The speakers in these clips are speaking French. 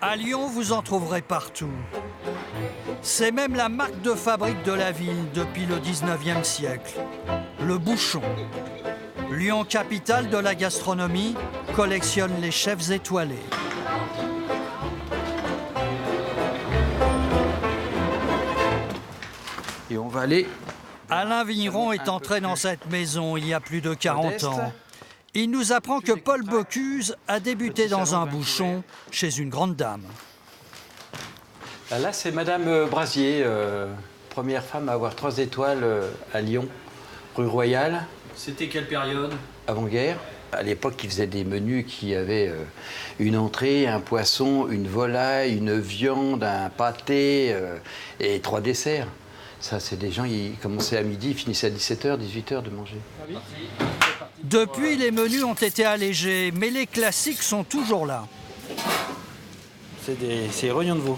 À Lyon, vous en trouverez partout. C'est même la marque de fabrique de la ville depuis le 19e siècle. Le bouchon. Lyon, capitale de la gastronomie, collectionne les chefs étoilés. Et on va aller... Alain Vigneron est entré dans cette maison il y a plus de 40 ans. Il nous apprend que Paul Bocuse a débuté dans un bouchon chez une grande dame. Là, c'est Madame Brasier, première femme à avoir 3 étoiles à Lyon, rue Royale. C'était quelle période? Avant-guerre. À l'époque, ils faisaient des menus qui avaient une entrée, un poisson, une volaille, une viande, un pâté et 3 desserts. Ça, c'est des gens, ils commençaient à midi, ils finissaient à 17h, 18h de manger. Depuis, les menus ont été allégés, mais les classiques sont toujours là. C'est des rognons de veau.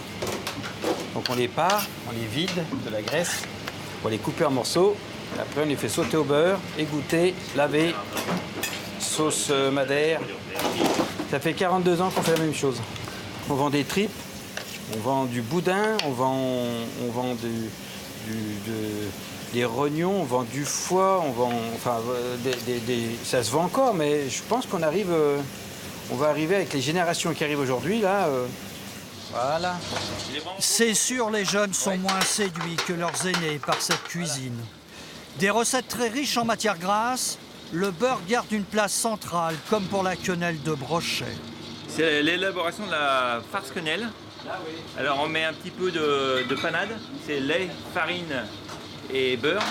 Donc on les pare, on les vide de la graisse, on les couper en morceaux. Après, on les fait sauter au beurre, égoutter, laver, sauce madère. Ça fait 42 ans qu'on fait la même chose. On vend des tripes, on vend du boudin, on vend des rognons, on vend du foie, on vend, enfin, ça se vend encore, mais je pense qu'on arrive, on va arriver avec les générations qui arrivent aujourd'hui, là, voilà. C'est sûr, les jeunes sont moins séduits que leurs aînés par cette cuisine. Des recettes très riches en matières grasses, le beurre garde une place centrale, comme pour la quenelle de Brochet. C'est l'élaboration de la farce quenelle. Alors on met un petit peu de panade, c'est lait, farine et beurre.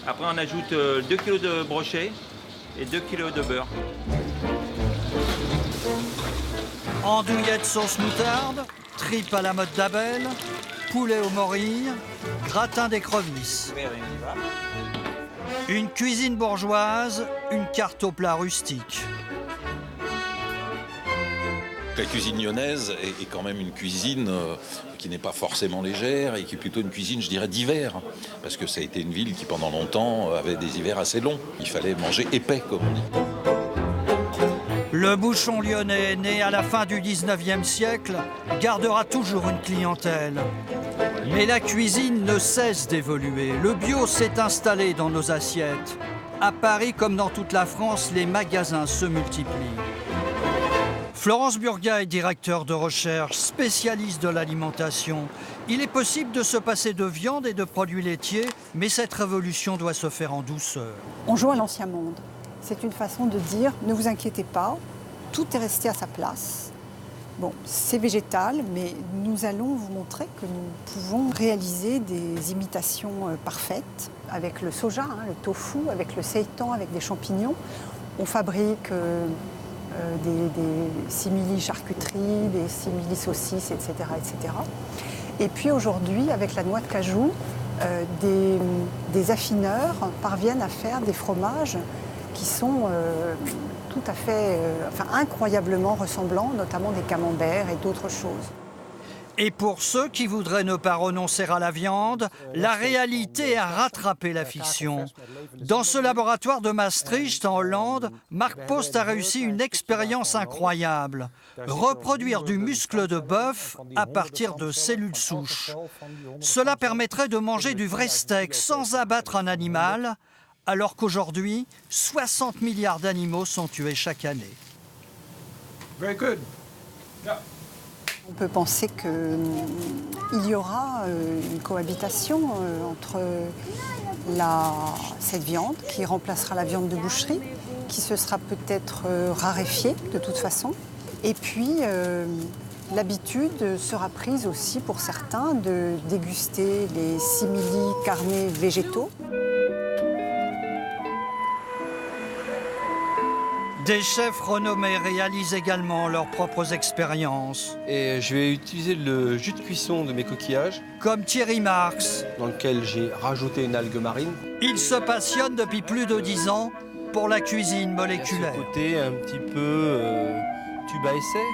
Après on ajoute 2 kg de brochet et 2 kg de beurre. Andouillette sauce moutarde, tripes à la mode d'Abel, poulet aux morilles, gratin d'écrevisses. Une cuisine bourgeoise, une carte au plat rustique. La cuisine lyonnaise est quand même une cuisine qui n'est pas forcément légère et qui est plutôt une cuisine, je dirais, d'hiver. Parce que ça a été une ville qui, pendant longtemps, avait des hivers assez longs. Il fallait manger épais, comme on dit. Le bouchon lyonnais, né à la fin du 19e siècle, gardera toujours une clientèle. Mais la cuisine ne cesse d'évoluer. Le bio s'est installé dans nos assiettes. À Paris, comme dans toute la France, les magasins se multiplient. Florence Burga est directeur de recherche, spécialiste de l'alimentation. Il est possible de se passer de viande et de produits laitiers, mais cette révolution doit se faire en douceur. On joue à l'ancien monde. C'est une façon de dire, ne vous inquiétez pas, tout est resté à sa place. Bon, c'est végétal, mais nous allons vous montrer que nous pouvons réaliser des imitations parfaites avec le soja, le tofu, avec le seitan, avec des champignons. On fabrique des simili-charcuteries, des simili-saucisses, etc., etc. Et puis aujourd'hui, avec la noix de cajou, des affineurs parviennent à faire des fromages qui sont tout à fait, incroyablement ressemblants, notamment des camemberts et d'autres choses. Et pour ceux qui voudraient ne pas renoncer à la viande, la réalité a rattrapé la fiction. Dans ce laboratoire de Maastricht, en Hollande, Mark Post a réussi une expérience incroyable. Reproduire du muscle de bœuf à partir de cellules souches. Cela permettrait de manger du vrai steak sans abattre un animal, alors qu'aujourd'hui, 60 milliards d'animaux sont tués chaque année. Very good. Yeah. On peut penser qu'il y aura une cohabitation entre cette viande qui remplacera la viande de boucherie, qui se sera peut-être raréfiée de toute façon. Et puis, l'habitude sera prise aussi pour certains de déguster les simili carnés végétaux. Des chefs renommés réalisent également leurs propres expériences. Et je vais utiliser le jus de cuisson de mes coquillages. Comme Thierry Marx, dans lequel j'ai rajouté une algue marine. Il se passionne depuis plus de 10 ans pour la cuisine moléculaire. Et à ce côté un petit peu tube à essai.